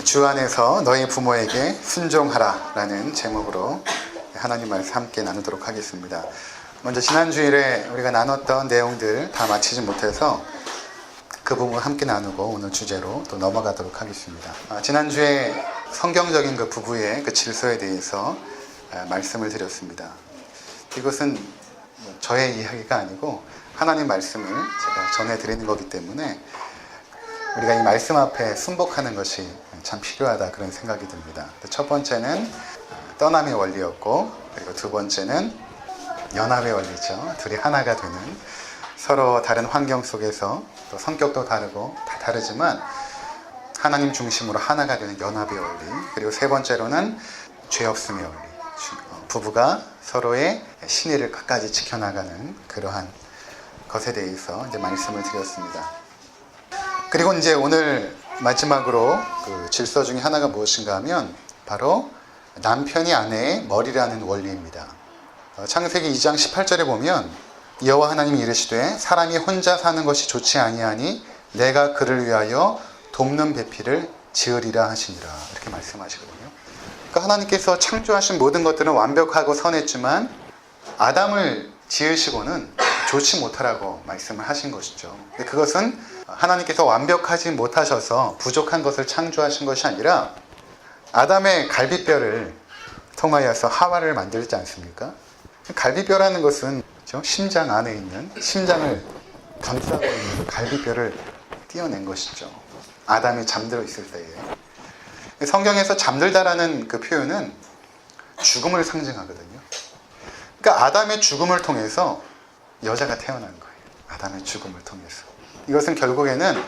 주 안에서 너희 부모에게 순종하라 라는 제목으로 하나님 말씀 함께 나누도록 하겠습니다. 먼저 지난 주일에 우리가 나눴던 내용들 다 마치지 못해서 그 부분 함께 나누고 오늘 주제로 또 넘어가도록 하겠습니다. 지난주에 성경적인 그 부부의 그 질서에 대해서 말씀을 드렸습니다. 이것은 저의 이야기가 아니고 하나님 말씀을 제가 전해드리는 거기 때문에 우리가 이 말씀 앞에 순복하는 것이 참 필요하다 그런 생각이 듭니다. 첫 번째는 떠남의 원리였고, 그리고 두 번째는 연합의 원리죠. 둘이 하나가 되는, 서로 다른 환경 속에서 또 성격도 다르고 다 다르지만 하나님 중심으로 하나가 되는 연합의 원리, 그리고 세 번째로는 죄 없음의 원리, 부부가 서로의 신의를 끝까지 지켜나가는 그러한 것에 대해서 이제 말씀을 드렸습니다. 그리고 이제 오늘 마지막으로 그 질서 중에 하나가 무엇인가 하면 바로 남편이 아내의 머리라는 원리입니다. 창세기 2장 18절에 보면 여호와 하나님이 이르시되 사람이 혼자 사는 것이 좋지 아니하니 내가 그를 위하여 돕는 배필을 지으리라 하시니라, 이렇게 말씀하시거든요. 그러니까 하나님께서 창조하신 모든 것들은 완벽하고 선했지만 아담을 지으시고는 좋지 못하라고 말씀을 하신 것이죠. 그것은 하나님께서 완벽하지 못하셔서 부족한 것을 창조하신 것이 아니라 아담의 갈비뼈를 통하여서 하와를 만들지 않습니까? 갈비뼈라는 것은 심장 안에 있는, 심장을 감싸고 있는 갈비뼈를 띄어낸 것이죠. 아담이 잠들어 있을 때에. 성경에서 잠들다라는 그 표현은 죽음을 상징하거든요. 그러니까 아담의 죽음을 통해서 여자가 태어난 거예요. 아담의 죽음을 통해서. 이것은 결국에는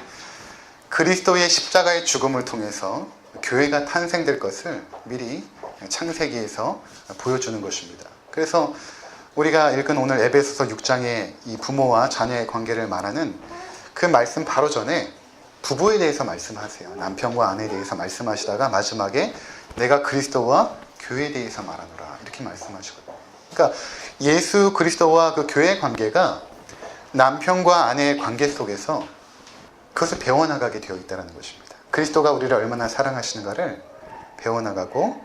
그리스도의 십자가의 죽음을 통해서 교회가 탄생될 것을 미리 창세기에서 보여주는 것입니다. 그래서 우리가 읽은 오늘 에베소서 6장의 이 부모와 자녀의 관계를 말하는 그 말씀 바로 전에 부부에 대해서 말씀하세요. 남편과 아내에 대해서 말씀하시다가 마지막에 내가 그리스도와 교회에 대해서 말하노라, 이렇게 말씀하시거든요. 그러니까 예수 그리스도와 그 교회의 관계가 남편과 아내의 관계 속에서 그것을 배워나가게 되어 있다는 것입니다. 그리스도가 우리를 얼마나 사랑하시는가를 배워나가고,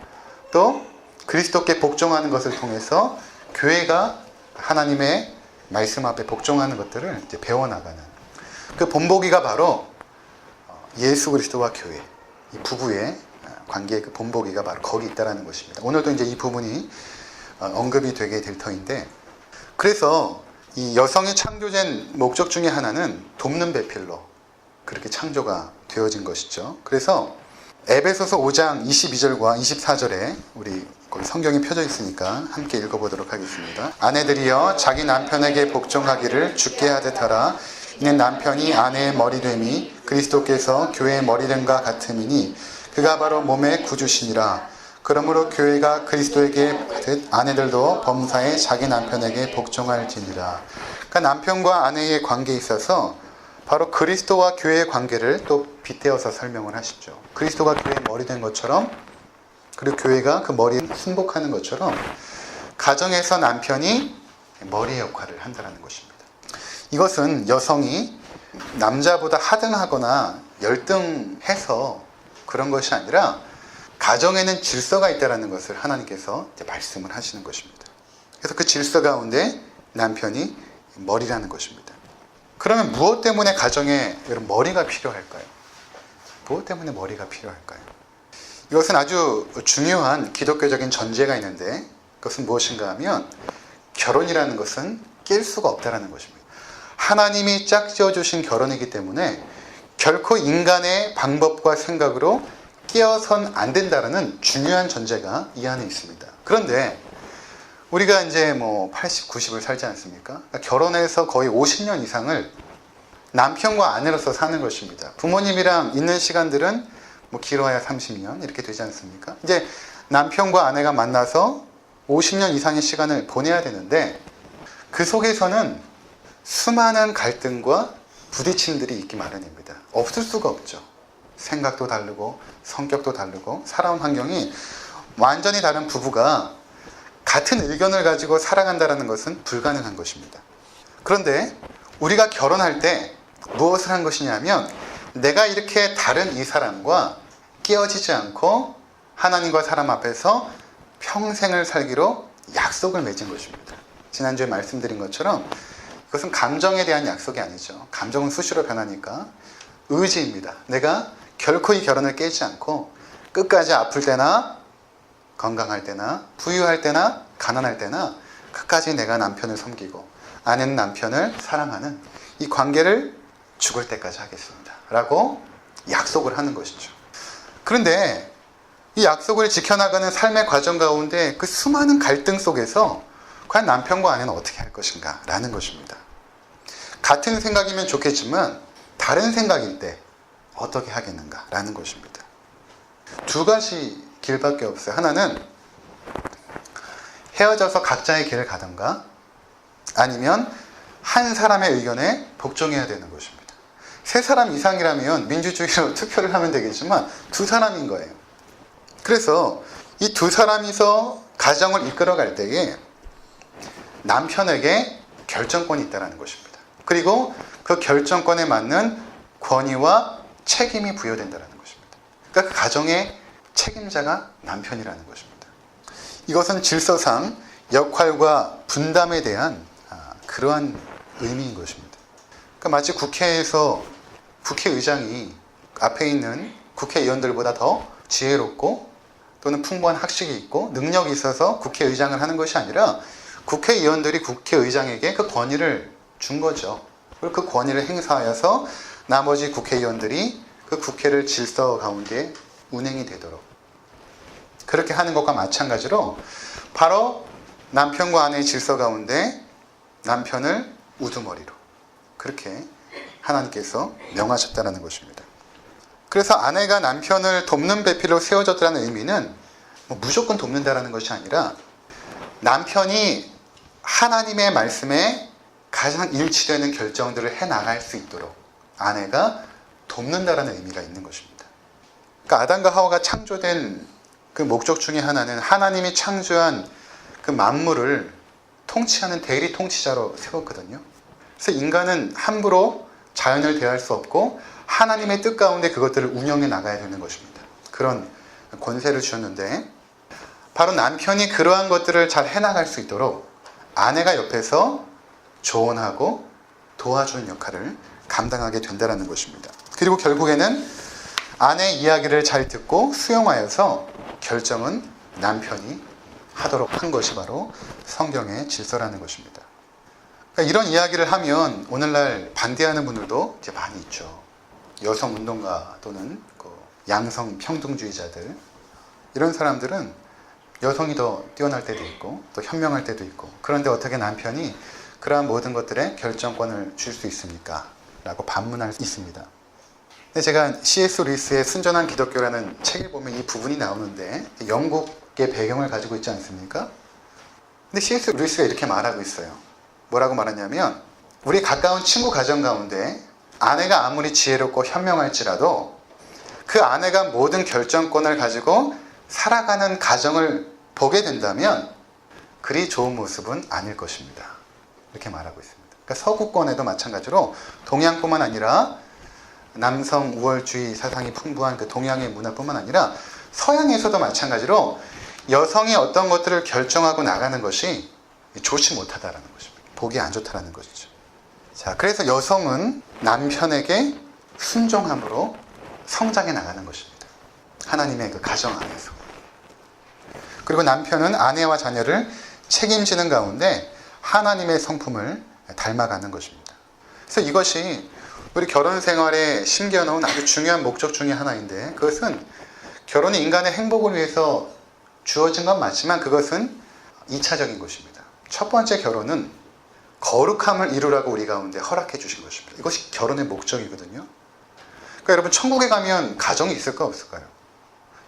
또 그리스도께 복종하는 것을 통해서 교회가 하나님의 말씀 앞에 복종하는 것들을 이제 배워나가는 그 본보기가 바로 예수 그리스도와 교회, 이 부부의 관계의 그 본보기가 바로 거기 있다는 것입니다. 오늘도 이제 이 부분이 언급이 되게 될 터인데, 그래서 이 여성이 창조된 목적 중에 하나는 돕는 배필로 그렇게 창조가 되어진 것이죠. 그래서 에베소서 5장 22절과 24절에 우리 거기 성경이 펴져 있으니까 함께 읽어보도록 하겠습니다. 아내들이여 자기 남편에게 복종하기를 주께 하듯 하라. 이는 남편이 아내의 머리됨이 그리스도께서 교회의 머리됨과 같음이니 그가 바로 몸의 구주시니라. 그러므로 교회가 그리스도에게 하듯 아내들도 범사에 자기 남편에게 복종할지니라. 그러니까 남편과 아내의 관계에 있어서 바로 그리스도와 교회의 관계를 또 빗대어서 설명을 하시죠. 그리스도가 교회의 머리 된 것처럼, 그리고 교회가 그 머리에 순복하는 것처럼 가정에서 남편이 머리의 역할을 한다는 것입니다. 이것은 여성이 남자보다 하등하거나 열등해서 그런 것이 아니라 가정에는 질서가 있다는 것을 하나님께서 이제 말씀을 하시는 것입니다. 그래서 그 질서 가운데 남편이 머리라는 것입니다. 그러면 무엇 때문에 가정에 이런 머리가 필요할까요? 무엇 때문에 머리가 필요할까요? 이것은 아주 중요한 기독교적인 전제가 있는데, 그것은 무엇인가 하면 결혼이라는 것은 낄 수가 없다는 것입니다. 하나님이 짝지어 주신 결혼이기 때문에 결코 인간의 방법과 생각으로 끼어선 안 된다는 중요한 전제가 이 안에 있습니다. 그런데 우리가 이제 80, 90을 살지 않습니까? 그러니까 결혼해서 거의 50년 이상을 남편과 아내로서 사는 것입니다. 부모님이랑 있는 시간들은 길어야 30년 이렇게 되지 않습니까? 이제 남편과 아내가 만나서 50년 이상의 시간을 보내야 되는데, 그 속에서는 수많은 갈등과 부딪힘들이 있기 마련입니다. 없을 수가 없죠. 생각도 다르고 성격도 다르고 살아온 환경이 완전히 다른 부부가 같은 의견을 가지고 살아간다는 것은 불가능한 것입니다. 그런데 우리가 결혼할 때 무엇을 한 것이냐면, 내가 이렇게 다른 이 사람과 깨어지지 않고 하나님과 사람 앞에서 평생을 살기로 약속을 맺은 것입니다. 지난주에 말씀드린 것처럼 이것은 감정에 대한 약속이 아니죠. 감정은 수시로 변하니까 의지입니다. 내가 결코 이 결혼을 깨지 않고 끝까지 아플 때나 건강할 때나 부유할 때나 가난할 때나 끝까지 내가 남편을 섬기고 아내는 남편을 사랑하는 이 관계를 죽을 때까지 하겠습니다. 라고 약속을 하는 것이죠. 그런데 이 약속을 지켜나가는 삶의 과정 가운데 그 수많은 갈등 속에서 과연 남편과 아내는 어떻게 할 것인가 라는 것입니다. 같은 생각이면 좋겠지만 다른 생각일 때 어떻게 하겠는가 라는 것입니다. 두 가지 길밖에 없어요. 하나는 헤어져서 각자의 길을 가던가 아니면 한 사람의 의견에 복종해야 되는 것입니다. 세 사람 이상이라면 민주주의로 투표를 하면 되겠지만 두 사람인 거예요. 그래서 이 두 사람이서 가정을 이끌어갈 때에 남편에게 결정권이 있다는 것입니다. 그리고 그 결정권에 맞는 권위와 책임이 부여된다는 것입니다. 그러니까 그 가정의 책임자가 남편이라는 것입니다. 이것은 질서상 역할과 분담에 대한 그러한 의미인 것입니다. 그러니까 마치 국회에서 국회의장이 앞에 있는 국회의원들보다 더 지혜롭고 또는 풍부한 학식이 있고 능력이 있어서 국회의장을 하는 것이 아니라 국회의원들이 국회의장에게 그 권위를 준 거죠. 그리고 그 권위를 행사하여서 나머지 국회의원들이 그 국회를 질서 가운데 운행이 되도록 그렇게 하는 것과 마찬가지로 바로 남편과 아내의 질서 가운데 남편을 우두머리로 그렇게 하나님께서 명하셨다는 것입니다. 그래서 아내가 남편을 돕는 배필로 세워졌다는 의미는 무조건 돕는다는 것이 아니라 남편이 하나님의 말씀에 가장 일치되는 결정들을 해나갈 수 있도록 아내가 돕는다라는 의미가 있는 것입니다. 그러니까 아담과 하와가 창조된 그 목적 중에 하나는 하나님이 창조한 그 만물을 통치하는 대리 통치자로 세웠거든요. 그래서 인간은 함부로 자연을 대할 수 없고 하나님의 뜻 가운데 그것들을 운영해 나가야 되는 것입니다. 그런 권세를 주셨는데 바로 남편이 그러한 것들을 잘 해나갈 수 있도록 아내가 옆에서 조언하고 도와주는 역할을 감당하게 된다는 것입니다. 그리고 결국에는 아내의 이야기를 잘 듣고 수용하여서 결정은 남편이 하도록 한 것이 바로 성경의 질서라는 것입니다. 그러니까 이런 이야기를 하면 오늘날 반대하는 분들도 이제 많이 있죠. 여성 운동가 또는 양성 평등주의자들 이런 사람들은 여성이 더 뛰어날 때도 있고 또 현명할 때도 있고 그런데 어떻게 남편이 그러한 모든 것들에 결정권을 줄 수 있습니까? 라고 반문할 수 있습니다. 근데 제가 C.S. 루이스의 순전한 기독교라는 책을 보면 이 부분이 나오는데 영국의 배경을 가지고 있지 않습니까? 근데 C.S. 루이스가 이렇게 말하고 있어요. 뭐라고 말하냐면 우리 가까운 친구 가정 가운데 아내가 아무리 지혜롭고 현명할지라도 그 아내가 모든 결정권을 가지고 살아가는 가정을 보게 된다면 그리 좋은 모습은 아닐 것입니다. 이렇게 말하고 있습니다. 그러니까 서구권에도 마찬가지로 동양뿐만 아니라 남성 우월주의 사상이 풍부한 그 동양의 문화뿐만 아니라 서양에서도 마찬가지로 여성이 어떤 것들을 결정하고 나가는 것이 좋지 못하다라는 것입니다. 보기 안 좋다라는 것이죠. 자, 그래서 여성은 남편에게 순종함으로 성장해 나가는 것입니다. 하나님의 그 가정 안에서. 그리고 남편은 아내와 자녀를 책임지는 가운데 하나님의 성품을 닮아가는 것입니다. 그래서 이것이 우리 결혼 생활에 심겨놓은 아주 중요한 목적 중에 하나인데 그것은 결혼이 인간의 행복을 위해서 주어진 건 맞지만 그것은 2차적인 것입니다. 첫 번째 결혼은 거룩함을 이루라고 우리 가운데 허락해 주신 것입니다. 이것이 결혼의 목적이거든요. 그러니까 여러분 천국에 가면 가정이 있을까 없을까요?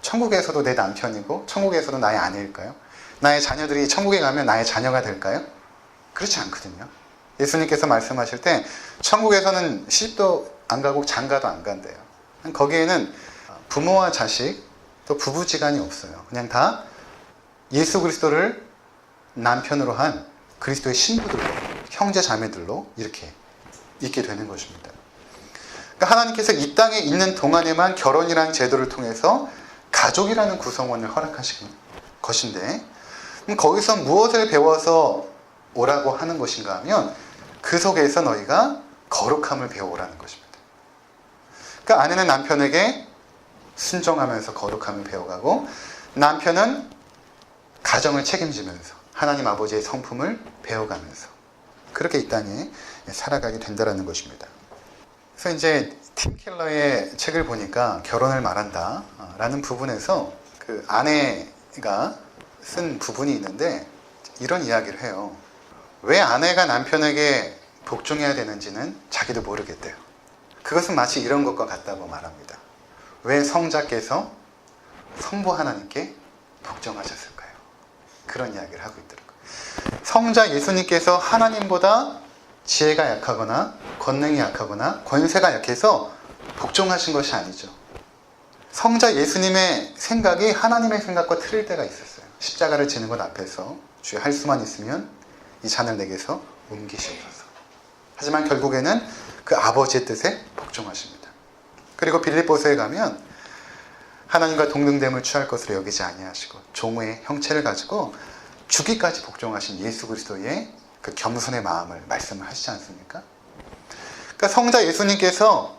천국에서도 내 남편이고 천국에서도 나의 아내일까요? 나의 자녀들이 천국에 가면 나의 자녀가 될까요? 그렇지 않거든요. 예수님께서 말씀하실 때 천국에서는 시집도 안 가고 장가도 안 간대요. 거기에는 부모와 자식 또 부부지간이 없어요. 그냥 다 예수 그리스도를 남편으로 한 그리스도의 신부들로 형제 자매들로 이렇게 있게 되는 것입니다. 그러니까 하나님께서 이 땅에 있는 동안에만 결혼이라는 제도를 통해서 가족이라는 구성원을 허락하신 것인데, 그럼 거기서 무엇을 배워서 오라고 하는 것인가 하면 그 속에서 너희가 거룩함을 배워오라는 것입니다. 그러니까 아내는 남편에게 순종하면서 거룩함을 배워가고, 남편은 가정을 책임지면서 하나님 아버지의 성품을 배워가면서 그렇게 이 땅에 살아가게 된다는 것입니다. 그래서 이제 팀 켈러의 책을 보니까 결혼을 말한다 라는 부분에서 그 아내가 쓴 부분이 있는데 이런 이야기를 해요. 왜 아내가 남편에게 복종해야 되는지는 자기도 모르겠대요. 그것은 마치 이런 것과 같다고 말합니다. 왜 성자께서 성부 하나님께 복종하셨을까요? 그런 이야기를 하고 있더라고요. 성자 예수님께서 하나님보다 지혜가 약하거나 권능이 약하거나 권세가 약해서 복종하신 것이 아니죠. 성자 예수님의 생각이 하나님의 생각과 틀릴 때가 있었어요. 십자가를 지는 것 앞에서 주여 할 수만 있으면 이 잔을 내게서 옮기시옵소서. 하지만 결국에는 그 아버지의 뜻에 복종하십니다. 그리고 빌립보서에 가면 하나님과 동등됨을 취할 것으로 여기지 아니하시고 종의 형체를 가지고 죽기까지 복종하신 예수 그리스도의 그 겸손의 마음을 말씀을 하시지 않습니까? 그러니까 성자 예수님께서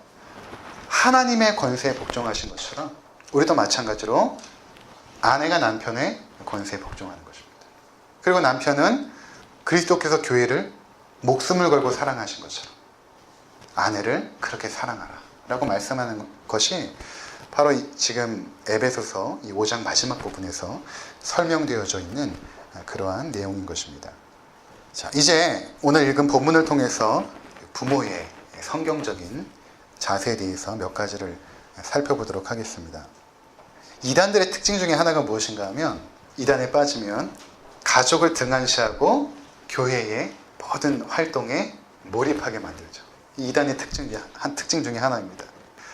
하나님의 권세에 복종하신 것처럼 우리도 마찬가지로 아내가 남편의 권세에 복종하는 것입니다. 그리고 남편은 그리스도께서 교회를 목숨을 걸고 사랑하신 것처럼 아내를 그렇게 사랑하라 라고 말씀하는 것이 바로 지금 에베소서 이 5장 마지막 부분에서 설명되어져 있는 그러한 내용인 것입니다. 자, 이제 오늘 읽은 본문을 통해서 부모의 성경적인 자세에 대해서 몇 가지를 살펴보도록 하겠습니다. 이단들의 특징 중에 하나가 무엇인가 하면 이단에 빠지면 가족을 등한시하고 교회의 모든 활동에 몰입하게 만들죠. 이 이단의 특징 중에 하나입니다.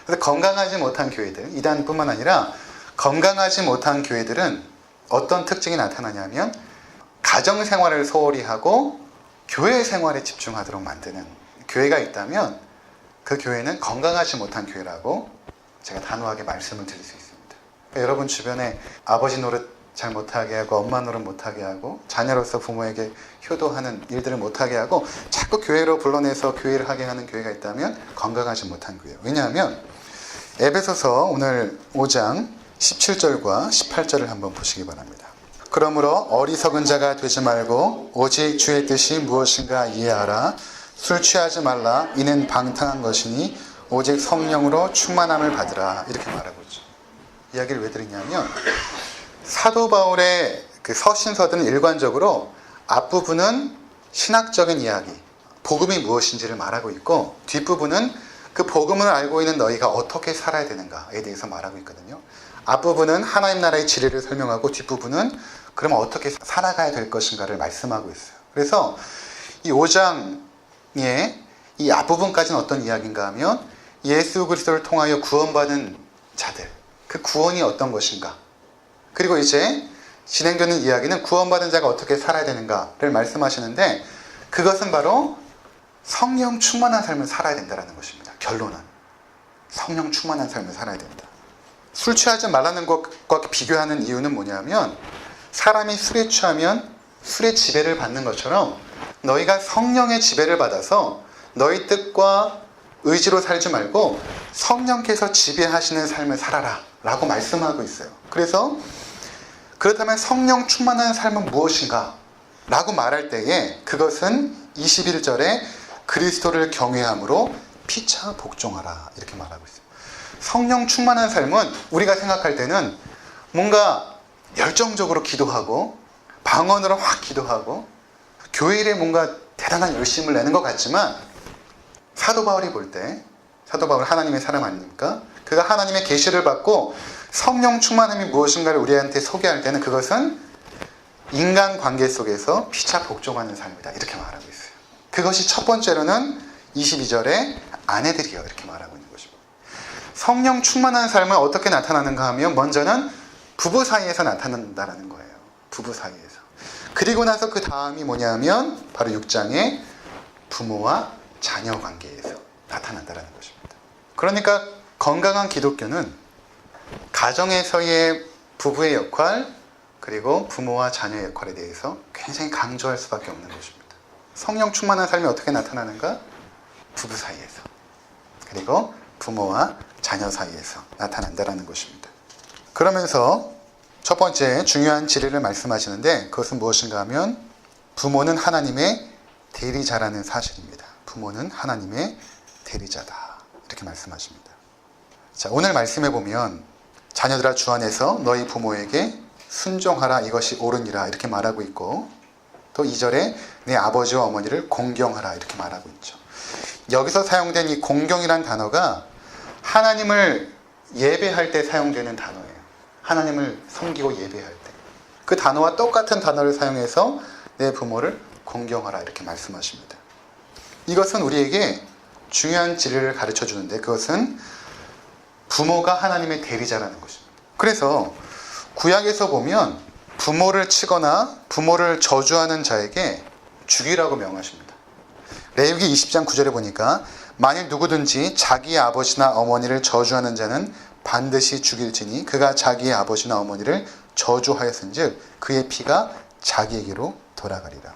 그래서 건강하지 못한 교회들, 이단뿐만 아니라 건강하지 못한 교회들은 어떤 특징이 나타나냐면 가정 생활을 소홀히 하고 교회 생활에 집중하도록 만드는 교회가 있다면 그 교회는 건강하지 못한 교회라고 제가 단호하게 말씀을 드릴 수 있습니다. 그러니까 여러분 주변에 아버지 노릇 잘 못하게 하고 엄마 노릇 못하게 하고 자녀로서 부모에게 효도하는 일들을 못하게 하고 자꾸 교회로 불러내서 교회를 하게 하는 교회가 있다면 건강하지 못한 교회. 왜냐하면 에베소서 오늘 5장 17절과 18절을 한번 보시기 바랍니다. 그러므로 어리석은 자가 되지 말고 오직 주의 뜻이 무엇인가 이해하라. 술 취하지 말라. 이는 방탕한 것이니 오직 성령으로 충만함을 받으라. 이렇게 말하고 있죠. 이야기를 왜 드리냐면 사도 바울의 그 서신서들은 일관적으로 앞부분은 신학적인 이야기, 복음이 무엇인지를 말하고 있고 뒷부분은 그 복음을 알고 있는 너희가 어떻게 살아야 되는가에 대해서 말하고 있거든요. 앞부분은 하나님 나라의 지혜를 설명하고 뒷부분은 그러면 어떻게 살아가야 될 것인가를 말씀하고 있어요. 그래서 이 5장의 이 앞부분까지는 어떤 이야기인가 하면 예수 그리스도를 통하여 구원받은 자들, 그 구원이 어떤 것인가, 그리고 이제 진행되는 이야기는 구원받은 자가 어떻게 살아야 되는가를 말씀하시는데 그것은 바로 성령 충만한 삶을 살아야 된다는 것입니다. 결론은 성령 충만한 삶을 살아야 된다. 술 취하지 말라는 것과 비교하는 이유는 뭐냐면 사람이 술에 취하면 술의 지배를 받는 것처럼 너희가 성령의 지배를 받아서 너희 뜻과 의지로 살지 말고 성령께서 지배하시는 삶을 살아라 라고 말씀하고 있어요. 그래서 그렇다면 성령 충만한 삶은 무엇인가 라고 말할 때에 그것은 21절에 그리스도를 경외함으로 피차 복종하라 이렇게 말하고 있어요. 성령 충만한 삶은 우리가 생각할 때는 뭔가 열정적으로 기도하고 방언으로 확 기도하고 교회 일에 뭔가 대단한 열심을 내는 것 같지만 사도 바울이 볼 때 사도 바울 하나님의 사람 아닙니까? 그가 하나님의 계시를 받고 성령 충만함이 무엇인가를 우리한테 소개할 때는 그것은 인간관계 속에서 피차 복종하는 삶이다 이렇게 말하고 있어요. 그것이 첫 번째로는 22절에 아내들이요 이렇게 말하고 있는 것입니다. 성령 충만한 삶은 어떻게 나타나는가 하면 먼저는 부부 사이에서 나타난다는 거예요. 부부 사이에서. 그리고 나서 그 다음이 뭐냐면 바로 6장에 부모와 자녀 관계에서 나타난다는 것입니다. 그러니까 건강한 기독교는 가정에서의 부부의 역할, 그리고 부모와 자녀의 역할에 대해서 굉장히 강조할 수밖에 없는 것입니다. 성령 충만한 삶이 어떻게 나타나는가? 부부 사이에서, 그리고 부모와 자녀 사이에서 나타난다는 것입니다. 그러면서 첫 번째 중요한 진리를 말씀하시는데, 그것은 무엇인가 하면 부모는 하나님의 대리자라는 사실입니다. 부모는 하나님의 대리자다, 이렇게 말씀하십니다. 자, 오늘 말씀해 보면 자녀들아 주 안에서 너희 부모에게 순종하라, 이것이 옳으니라, 이렇게 말하고 있고, 또 2절에 내 아버지와 어머니를 공경하라, 이렇게 말하고 있죠. 여기서 사용된 이 공경이란 단어가 하나님을 예배할 때 사용되는 단어예요. 하나님을 섬기고 예배할 때. 그 단어와 똑같은 단어를 사용해서 내 부모를 공경하라, 이렇게 말씀하십니다. 이것은 우리에게 중요한 진리를 가르쳐 주는데, 그것은 부모가 하나님의 대리자라는 것입니다. 그래서 구약에서 보면 부모를 치거나 부모를 저주하는 자에게 죽이라고 명하십니다. 레위기 20장 9절에 보니까 만일 누구든지 자기의 아버지나 어머니를 저주하는 자는 반드시 죽일지니 그가 자기의 아버지나 어머니를 저주하였은즉 그의 피가 자기에게로 돌아가리라.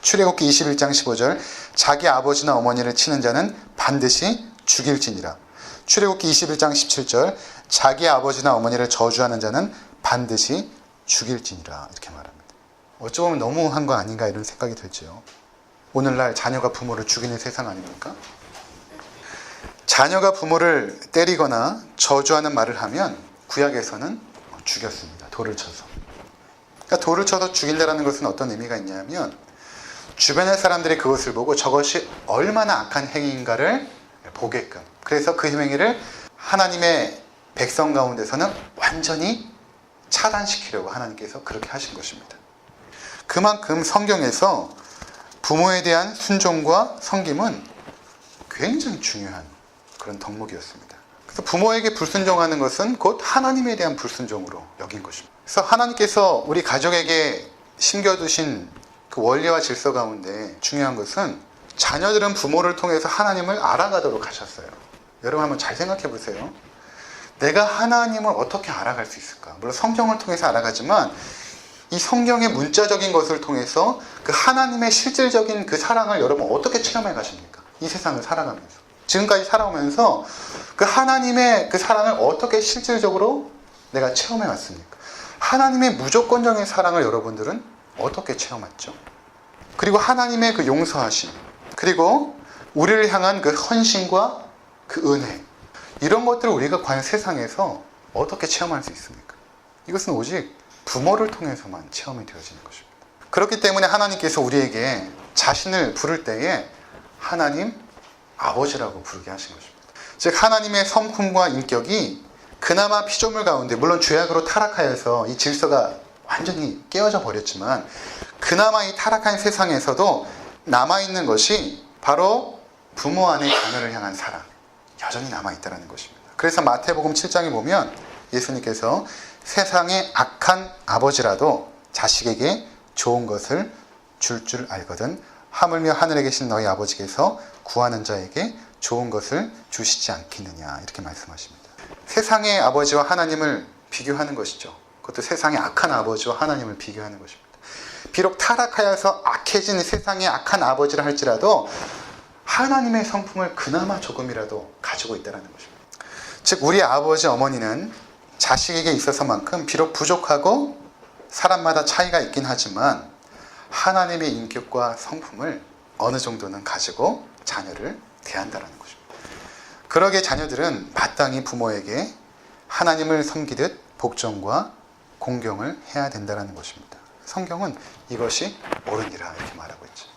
출애굽기 21장 15절 자기 아버지나 어머니를 치는 자는 반드시 죽일지니라. 출애굽기 21장 17절 자기 아버지나 어머니를 저주하는 자는 반드시 죽일지니라, 이렇게 말합니다. 어쩌면 너무한 거 아닌가 이런 생각이 들죠. 오늘날 자녀가 부모를 죽이는 세상 아닙니까? 자녀가 부모를 때리거나 저주하는 말을 하면 구약에서는 죽였습니다. 돌을 쳐서. 그러니까 돌을 쳐서 죽인다는 것은 어떤 의미가 있냐면 주변의 사람들이 그것을 보고 저것이 얼마나 악한 행위인가를 보게끔, 그래서 그 행위를 하나님의 백성 가운데서는 완전히 차단시키려고 하나님께서 그렇게 하신 것입니다. 그만큼 성경에서 부모에 대한 순종과 섬김은 굉장히 중요한 그런 덕목이었습니다. 그래서 부모에게 불순종하는 것은 곧 하나님에 대한 불순종으로 여긴 것입니다. 그래서 하나님께서 우리 가족에게 심겨두신 그 원리와 질서 가운데 중요한 것은 자녀들은 부모를 통해서 하나님을 알아가도록 하셨어요. 여러분 한번 잘 생각해 보세요. 내가 하나님을 어떻게 알아갈 수 있을까? 물론 성경을 통해서 알아가지만 이 성경의 문자적인 것을 통해서 그 하나님의 실질적인 그 사랑을 여러분 어떻게 체험해 가십니까? 이 세상을 살아가면서. 지금까지 살아오면서 그 하나님의 그 사랑을 어떻게 실질적으로 내가 체험해 왔습니까? 하나님의 무조건적인 사랑을 여러분들은 어떻게 체험했죠? 그리고 하나님의 그 용서하심, 그리고 우리를 향한 그 헌신과 그 은혜, 이런 것들을 우리가 과연 세상에서 어떻게 체험할 수 있습니까? 이것은 오직 부모를 통해서만 체험이 되어지는 것입니다. 그렇기 때문에 하나님께서 우리에게 자신을 부를 때에 하나님 아버지라고 부르게 하신 것입니다. 즉 하나님의 성품과 인격이 그나마 피조물 가운데, 물론 죄악으로 타락하여서 이 질서가 완전히 깨어져 버렸지만 그나마 이 타락한 세상에서도 남아있는 것이 바로 부모 안의 자녀를 향한 사랑, 여전히 남아있다는 것입니다. 그래서 마태복음 7장에 보면 예수님께서 세상의 악한 아버지라도 자식에게 좋은 것을 줄 알거든 하물며 하늘에 계신 너희 아버지께서 구하는 자에게 좋은 것을 주시지 않겠느냐, 이렇게 말씀하십니다. 세상의 아버지와 하나님을 비교하는 것이죠. 그것도 세상의 악한 아버지와 하나님을 비교하는 것입니다. 비록 타락하여서 악해진 세상의 악한 아버지라 할지라도 하나님의 성품을 그나마 조금이라도 가지고 있다는 것입니다. 즉 우리 아버지 어머니는 자식에게 있어서만큼 비록 부족하고 사람마다 차이가 있긴 하지만 하나님의 인격과 성품을 어느 정도는 가지고 자녀를 대한다는 것입니다. 그러기에 자녀들은 마땅히 부모에게 하나님을 섬기듯 복종과 공경을 해야 된다는 것입니다. 성경은 이것이 옳으니라, 이렇게 말하고 있죠.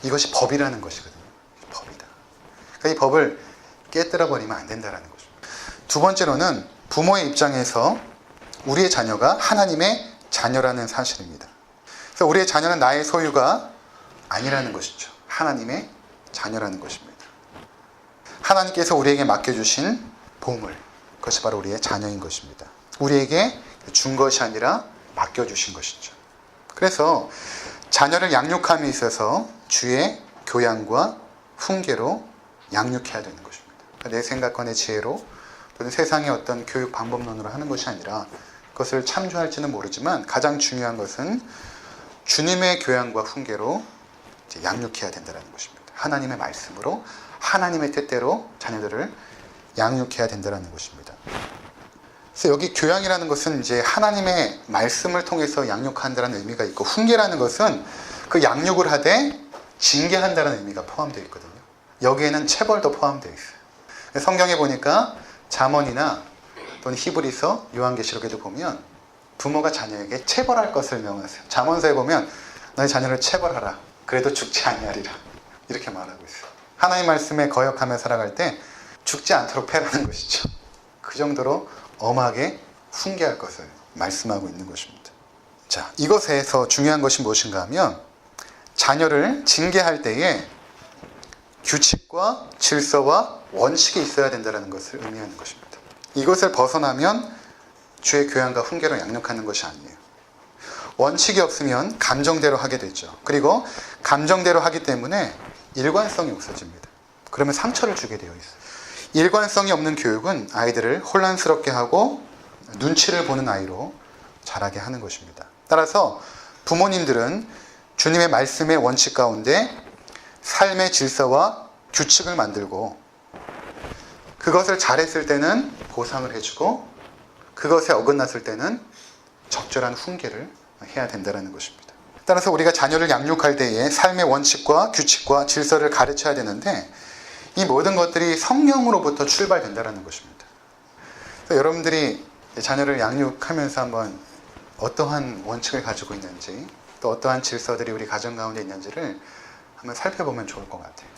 이것이 법이라는 것이거든요. 법이다. 그러니까 이 법을 깨뜨려 버리면 안 된다는 것입니다. 두 번째로는 부모의 입장에서 우리의 자녀가 하나님의 자녀라는 사실입니다. 그래서 우리의 자녀는 나의 소유가 아니라는 것이죠. 하나님의 자녀라는 것입니다. 하나님께서 우리에게 맡겨주신 보물, 그것이 바로 우리의 자녀인 것입니다. 우리에게 준 것이 아니라 맡겨주신 것이죠. 그래서 자녀를 양육함에 있어서 주의 교양과 훈계로 양육해야 되는 것입니다. 내 생각과 내 지혜로 또는 세상의 어떤 교육 방법론으로 하는 것이 아니라 그것을 참조할지는 모르지만 가장 중요한 것은 주님의 교양과 훈계로 이제 양육해야 된다는 것입니다. 하나님의 말씀으로 하나님의 뜻대로 자녀들을 양육해야 된다는 것입니다. 그래서 여기 교양이라는 것은 이제 하나님의 말씀을 통해서 양육한다는 의미가 있고, 훈계라는 것은 그 양육을 하되 징계한다는 의미가 포함되어 있거든요. 여기에는 체벌도 포함되어 있어요. 성경에 보니까 잠언이나 또는 히브리서, 요한계시록에도 보면 부모가 자녀에게 체벌할 것을 명하세요. 잠언서에 보면 너희 자녀를 체벌하라. 그래도 죽지 아니하리라. 이렇게 말하고 있어요. 하나님 말씀에 거역하며 살아갈 때 죽지 않도록 패라는 것이죠. 그 정도로 엄하게 훈계할 것을 말씀하고 있는 것입니다. 자, 이것에서 중요한 것이 무엇인가 하면 자녀를 징계할 때에 규칙과 질서와 원칙이 있어야 된다는 것을 의미하는 것입니다. 이것을 벗어나면 주의 교양과 훈계로 양육하는 것이 아니에요. 원칙이 없으면 감정대로 하게 되죠. 그리고 감정대로 하기 때문에 일관성이 없어집니다. 그러면 상처를 주게 되어 있어요. 일관성이 없는 교육은 아이들을 혼란스럽게 하고 눈치를 보는 아이로 자라게 하는 것입니다. 따라서 부모님들은 주님의 말씀의 원칙 가운데 삶의 질서와 규칙을 만들고, 그것을 잘했을 때는 보상을 해주고 그것에 어긋났을 때는 적절한 훈계를 해야 된다는 것입니다. 따라서 우리가 자녀를 양육할 때에 삶의 원칙과 규칙과 질서를 가르쳐야 되는데, 이 모든 것들이 성령으로부터 출발된다는 것입니다. 그래서 여러분들이 자녀를 양육하면서 한번 어떠한 원칙을 가지고 있는지, 또 어떠한 질서들이 우리 가정 가운데 있는지를 한번 살펴보면 좋을 것 같아요.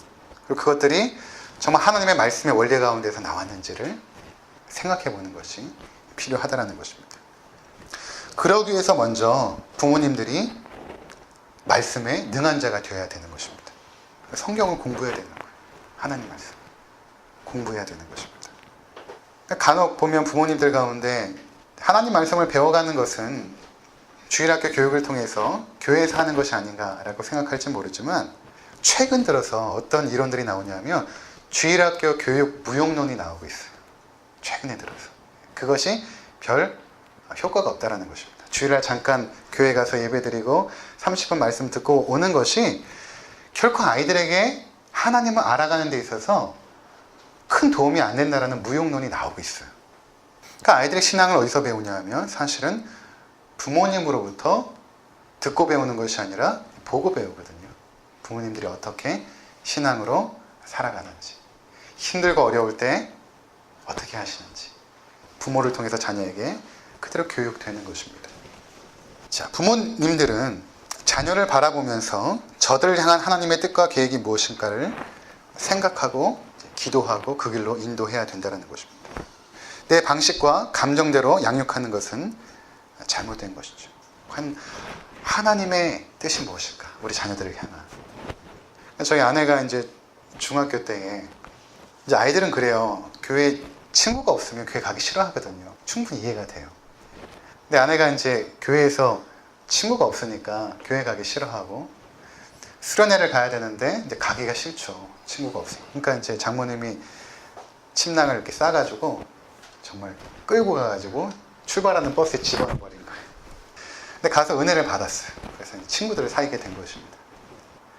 그리고 그것들이 정말 하나님의 말씀의 원리 가운데서 나왔는지를 생각해 보는 것이 필요하다는 것입니다. 그러기 위해서 먼저 부모님들이 말씀에 능한 자가 되어야 되는 것입니다. 성경을 공부해야 되는 거예요. 하나님 말씀 공부해야 되는 것입니다. 간혹 보면 부모님들 가운데 하나님 말씀을 배워가는 것은 주일학교 교육을 통해서 교회에서 하는 것이 아닌가라고 생각할지 모르지만, 최근 들어서 어떤 이론들이 나오냐면 주일학교 교육 무용론이 나오고 있어요. 최근에 들어서. 그것이 별 효과가 없다는 것입니다. 주일날 잠깐 교회 가서 예배드리고 30분 말씀 듣고 오는 것이 결코 아이들에게 하나님을 알아가는 데 있어서 큰 도움이 안 된다는 무용론이 나오고 있어요. 그러니까 아이들의 신앙을 어디서 배우냐 하면 사실은 부모님으로부터 듣고 배우는 것이 아니라 보고 배우거든요. 부모님들이 어떻게 신앙으로 살아가는지, 힘들고 어려울 때 어떻게 하시는지, 부모를 통해서 자녀에게 그대로 교육되는 것입니다. 자, 부모님들은 자녀를 바라보면서 저들을 향한 하나님의 뜻과 계획이 무엇인가를 생각하고 기도하고 그 길로 인도해야 된다는 것입니다. 내 방식과 감정대로 양육하는 것은 잘못된 것이죠. 하나님의 뜻이 무엇일까? 우리 자녀들을 향한. 저희 아내가 이제 중학교 때에, 이제 아이들은 그래요. 교회 친구가 없으면 교회 가기 싫어하거든요. 충분히 이해가 돼요. 근데 아내가 이제 교회에서 친구가 없으니까 교회 가기 싫어하고, 수련회를 가야 되는데 이제 가기가 싫죠. 친구가 없으니까. 그러니까 이제 장모님이 침낭을 이렇게 싸가지고 정말 끌고 가가지고 출발하는 버스에 집어넣어버린 거예요. 근데 가서 은혜를 받았어요. 그래서 친구들을 사귀게 된 것입니다.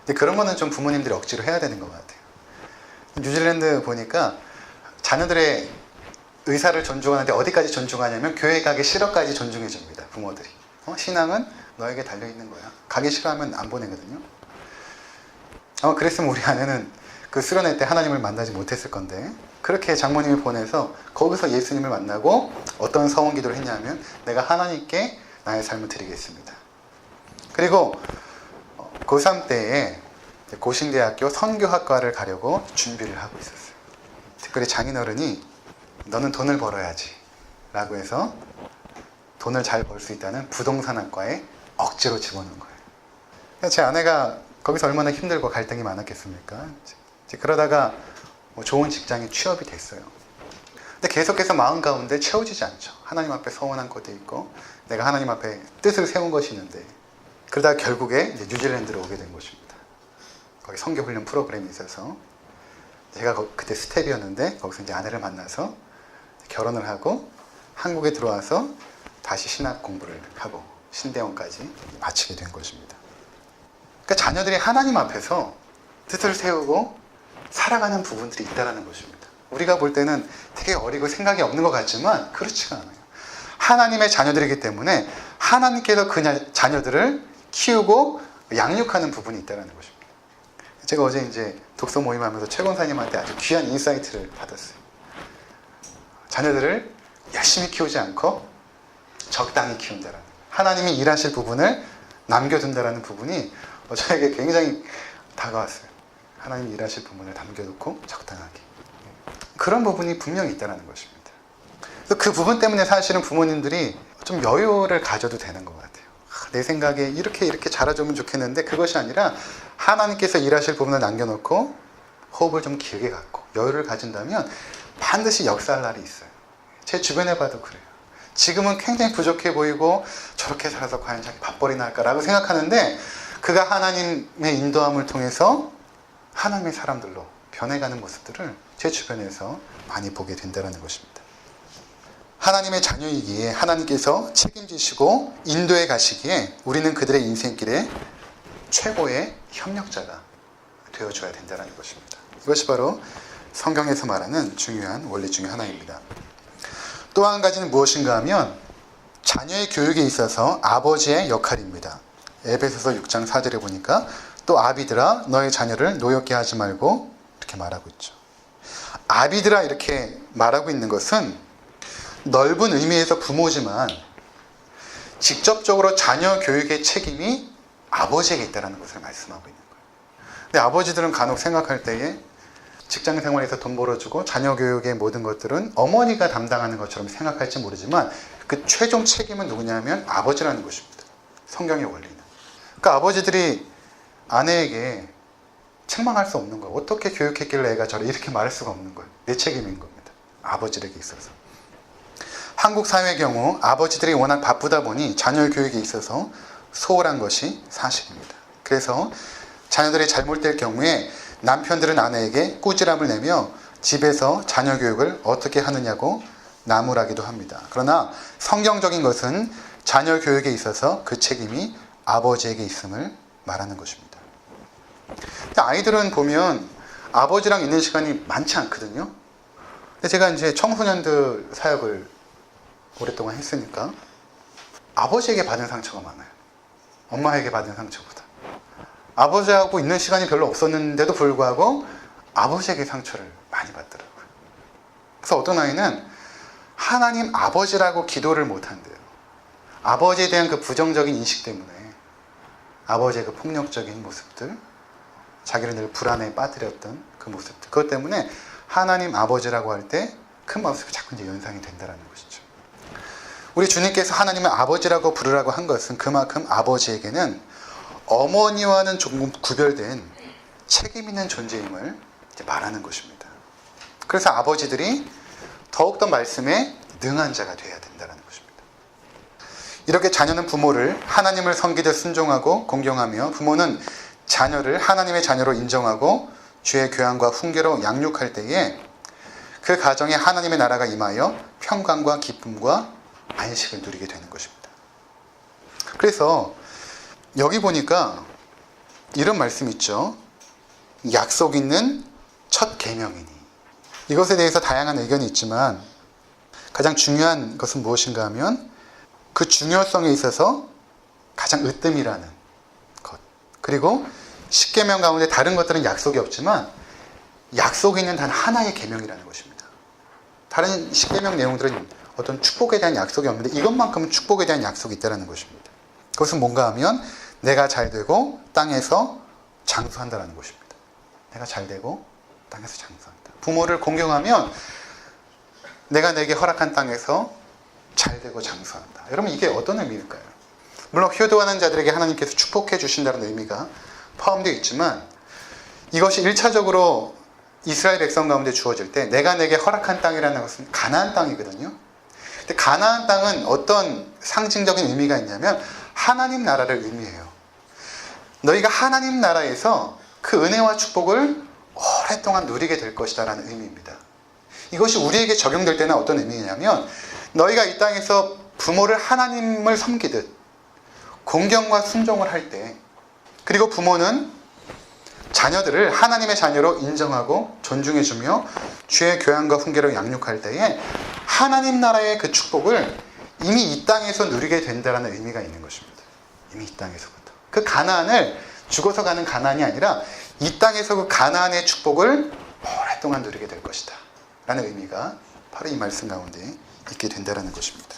근데 그런 거는 좀 부모님들이 억지로 해야 되는 것 같아요. 뉴질랜드 보니까 자녀들의 의사를 존중하는데 어디까지 존중하냐면 교회 가기 싫어까지 존중해 줍니다. 부모들이. 신앙은 너에게 달려있는 거야. 가기 싫어하면 안 보내거든요. 아마 그랬으면 우리 아내는 그 수련회 때 하나님을 만나지 못했을 건데, 그렇게 장모님이 보내서 거기서 예수님을 만나고 어떤 서원 기도를 했냐면, 내가 하나님께 나의 삶을 드리겠습니다. 그리고 고3 때에 고신대학교 선교학과를 가려고 준비를 하고 있었어요. 특별히 장인어른이 너는 돈을 벌어야지 라고 해서 돈을 잘 벌 수 있다는 부동산학과에 억지로 집어넣은 거예요. 제 아내가 거기서 얼마나 힘들고 갈등이 많았겠습니까? 이제 그러다가 좋은 직장에 취업이 됐어요. 근데 계속해서 마음 가운데 채워지지 않죠. 하나님 앞에 서원한 것도 있고 내가 하나님 앞에 뜻을 세운 것이 있는데, 그러다가 결국에 이제 뉴질랜드로 오게 된 것입니다. 거기 선교훈련 프로그램이 있어서 제가 그때 스텝이었는데 거기서 이제 아내를 만나서 결혼을 하고 한국에 들어와서 다시 신학 공부를 하고 신대원까지 마치게 된 것입니다. 그러니까 자녀들이 하나님 앞에서 뜻을 세우고 살아가는 부분들이 있다는 것입니다. 우리가 볼 때는 되게 어리고 생각이 없는 것 같지만 그렇지가 않아요. 하나님의 자녀들이기 때문에 하나님께서 그 자녀들을 키우고 양육하는 부분이 있다는 것입니다. 제가 어제 이제 독서 모임하면서 최 권사님한테 아주 귀한 인사이트를 받았어요. 자녀들을 열심히 키우지 않고 적당히 키운다라는, 하나님이 일하실 부분을 남겨둔다라는 부분이 저에게 굉장히 다가왔어요. 하나님이 일하실 부분을 남겨놓고 적당하게. 그런 부분이 분명히 있다는 것입니다. 그래서 그 부분 때문에 사실은 부모님들이 좀 여유를 가져도 되는 것 같아요. 내 생각에 이렇게 자라주면 좋겠는데 그것이 아니라 하나님께서 일하실 부분을 남겨놓고 호흡을 좀 길게 갖고 여유를 가진다면 반드시 역사할 날이 있어요. 제 주변에 봐도 그래요. 지금은 굉장히 부족해 보이고 저렇게 살아서 과연 자기 밥벌이나 할까라고 생각하는데 그가 하나님의 인도함을 통해서 하나님의 사람들로 변해가는 모습들을 제 주변에서 많이 보게 된다는 것입니다. 하나님의 자녀이기에 하나님께서 책임지시고 인도해 가시기에 우리는 그들의 인생길에 최고의 협력자가 되어줘야 된다는 것입니다. 이것이 바로 성경에서 말하는 중요한 원리 중에 하나입니다. 또 한 가지는 무엇인가 하면 자녀의 교육에 있어서 아버지의 역할입니다. 에베소서 6장 4절에 보니까 또 아비들아 너의 자녀를 노엽게 하지 말고 이렇게 말하고 있죠. 아비들아 이렇게 말하고 있는 것은 넓은 의미에서 부모지만 직접적으로 자녀 교육의 책임이 아버지에게 있다는 것을 말씀하고 있는 거예요. 근데 아버지들은 간혹 생각할 때에 직장 생활에서 돈 벌어주고 자녀 교육의 모든 것들은 어머니가 담당하는 것처럼 생각할지 모르지만 그 최종 책임은 누구냐면 아버지라는 것입니다. 성경의 원리는. 그러니까 아버지들이 아내에게 책망할 수 없는 거예요. 어떻게 교육했길래 애가 저래 이렇게 말할 수가 없는 거예요. 내 책임인 겁니다. 아버지에게 있어서. 한국 사회의 경우 아버지들이 워낙 바쁘다 보니 자녀 교육에 있어서 소홀한 것이 사실입니다. 그래서 자녀들이 잘못될 경우에 남편들은 아내에게 꾸지람을 내며 집에서 자녀 교육을 어떻게 하느냐고 나무라기도 합니다. 그러나 성경적인 것은 자녀 교육에 있어서 그 책임이 아버지에게 있음을 말하는 것입니다. 아이들은 보면 아버지랑 있는 시간이 많지 않거든요. 근데 제가 이제 청소년들 사역을 오랫동안 했으니까 아버지에게 받은 상처가 많아요. 엄마에게 받은 상처보다. 아버지하고 있는 시간이 별로 없었는데도 불구하고 아버지에게 상처를 많이 받더라고요. 그래서 어떤 아이는 하나님 아버지라고 기도를 못한대요. 아버지에 대한 그 부정적인 인식 때문에 아버지의 그 폭력적인 모습들, 자기를 늘 불안에 빠뜨렸던 그 모습들, 그것 때문에 하나님 아버지라고 할 때 큰 모습이 자꾸 이제 연상이 된다는 것이죠. 우리 주님께서 하나님을 아버지라고 부르라고 한 것은 그만큼 아버지에게는 어머니와는 조금 구별된 책임 있는 존재임을 이제 말하는 것입니다. 그래서 아버지들이 더욱더 말씀에 능한 자가 되어야 된다는 것입니다. 이렇게 자녀는 부모를 하나님을 섬기듯 순종하고 공경하며 부모는 자녀를 하나님의 자녀로 인정하고 주의 교양과 훈계로 양육할 때에 그 가정에 하나님의 나라가 임하여 평강과 기쁨과 안식을 누리게 되는 것입니다. 그래서 여기 보니까 이런 말씀 있죠. 약속 있는 첫 계명이니. 이것에 대해서 다양한 의견이 있지만 가장 중요한 것은 무엇인가 하면 그 중요성에 있어서 가장 으뜸이라는 것. 그리고 10계명 가운데 다른 것들은 약속이 없지만 약속이 있는 단 하나의 계명이라는 것입니다. 다른 10계명 내용들은 어떤 축복에 대한 약속이 없는데 이것만큼은 축복에 대한 약속이 있다는 것입니다. 그것은 뭔가 하면 내가 잘되고 땅에서 장수한다는 것입니다. 내가 잘되고 땅에서 장수한다. 부모를 공경하면 내가 내게 허락한 땅에서 잘되고 장수한다. 여러분 이게 어떤 의미일까요? 물론 효도하는 자들에게 하나님께서 축복해 주신다는 의미가 포함되어 있지만 이것이 1차적으로 이스라엘 백성 가운데 주어질 때 내가 내게 허락한 땅이라는 것은 가나안 땅이거든요. 근데 가나안 땅은 어떤 상징적인 의미가 있냐면 하나님 나라를 의미해요. 너희가 하나님 나라에서 그 은혜와 축복을 오랫동안 누리게 될 것이다 라는 의미입니다. 이것이 우리에게 적용될 때는 어떤 의미냐면, 너희가 이 땅에서 부모를 하나님을 섬기듯 공경과 순종을 할 때, 그리고 부모는 자녀들을 하나님의 자녀로 인정하고 존중해주며 주의 교양과 훈계로 양육할 때에 하나님 나라의 그 축복을 이미 이 땅에서 누리게 된다는 의미가 있는 것입니다. 이미 이 땅에서부터. 그 가나안을 죽어서 가는 가나안이 아니라 이 땅에서 그 가나안의 축복을 오랫동안 누리게 될 것이다 라는 의미가 바로 이 말씀 가운데 있게 된다는 것입니다.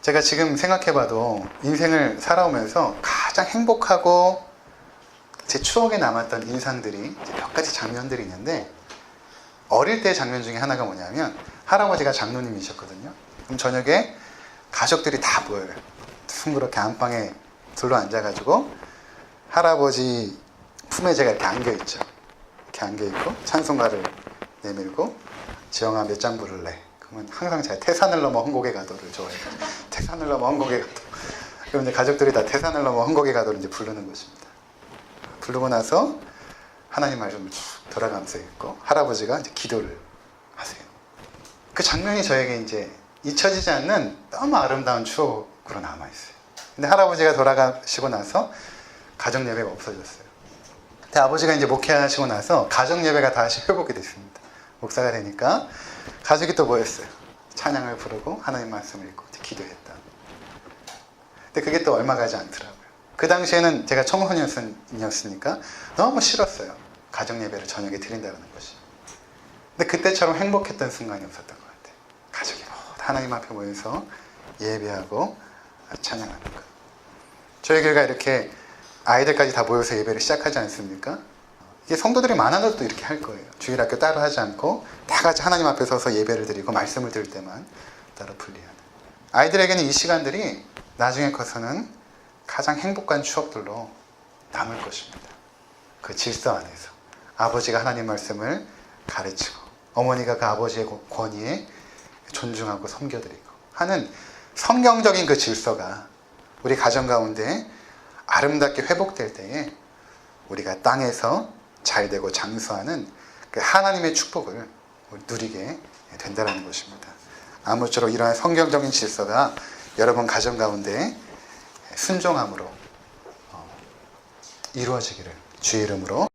제가 지금 생각해봐도 인생을 살아오면서 가장 행복하고 제 추억에 남았던 인상들이 몇 가지 장면들이 있는데, 어릴 때 장면 중에 하나가 뭐냐면, 할아버지가 장로님이셨거든요. 그럼 저녁에 가족들이 다 모여요. 둥그렇게 안방에 둘러 앉아가지고 할아버지 품에 제가 이렇게 안겨있죠. 이렇게 안겨있고 찬송가를 내밀고 지영아 몇 장 부를래? 그러면 항상 제가 태산을 넘어 헝곡의 가도를 좋아해요. 태산을 넘어 헝곡의 가도. 그럼 이제 가족들이 다 태산을 넘어 헝곡의 가도를 이제 부르는 것입니다. 부르고 나서 하나님 말씀을 쭉 돌아가면서 읽고 할아버지가 이제 기도를 하세요. 그 장면이 저에게 이제 잊혀지지 않는 너무 아름다운 추억으로 남아있어요. 근데 할아버지가 돌아가시고 나서 가정 예배가 없어졌어요. 근데 아버지가 이제 목회하시고 나서 가정 예배가 다시 회복이 됐습니다. 목사가 되니까 가족이 또 모였어요. 찬양을 부르고 하나님 말씀을 읽고 기도했다. 근데 그게 또 얼마 가지 않더라고요. 그 당시에는 제가 청소년이었으니까 너무 싫었어요. 가정 예배를 저녁에 드린다는 것이. 근데 그때처럼 행복했던 순간이 없었던 것 같아요. 가족이 모두 하나님 앞에 모여서 예배하고 찬양하는 것. 저희 교회가 이렇게 아이들까지 다 모여서 예배를 시작하지 않습니까? 이게 성도들이 많아도 또 이렇게 할 거예요. 주일학교 따로 하지 않고 다 같이 하나님 앞에 서서 예배를 드리고 말씀을 들을 때만 따로 분리하는. 아이들에게는 이 시간들이 나중에 커서는 가장 행복한 추억들로 남을 것입니다. 그 질서 안에서 아버지가 하나님 말씀을 가르치고 어머니가 그 아버지의 권위에 존중하고 섬겨드리고 하는 성경적인 그 질서가 우리 가정 가운데 아름답게 회복될 때에 우리가 땅에서 잘되고 장수하는 그 하나님의 축복을 누리게 된다는 것입니다. 아무쪼록 이러한 성경적인 질서가 여러분 가정 가운데 순종함으로 이루어지기를 주의 이름으로